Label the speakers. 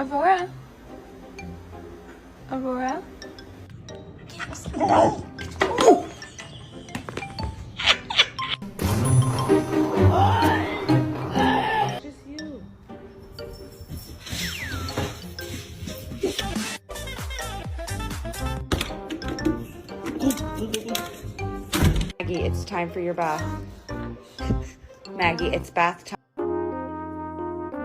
Speaker 1: Aurora? Aurora?
Speaker 2: Just you. Maggie, it's time for your bath. Maggie, it's bath time.